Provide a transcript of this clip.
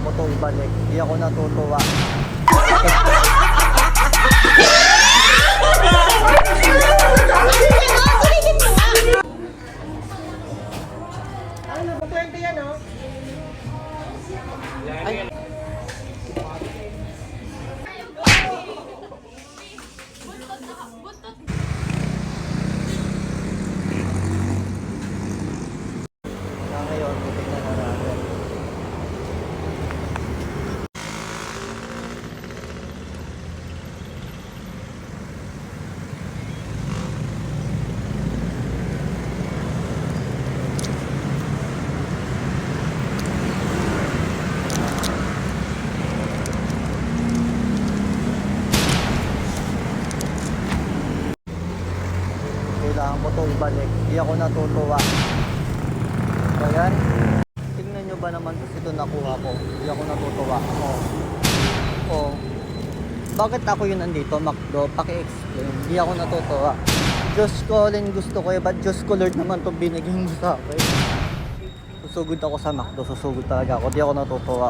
mo to ibalik. Di ako natutuwa. Ano, 20 yan, oh. Ay. Kaya ngayon, titignan na natin. Kailangan ko to ibalik. Di ako natutuwa. Ayan. Tingnan nyo ba naman kasi ito nakuha ko. Di ako natutuwa. Oh. Bakit ako yun nandito, McDo? Paki-explain. Di ako natutuwa. Diyos ko, Lin, gusto ko eh. Ba't Diyos ko, Lord naman itong binigay mo sa akin? Susugod ako sa McDo. Susugod talaga ako. Di ako natutuwa.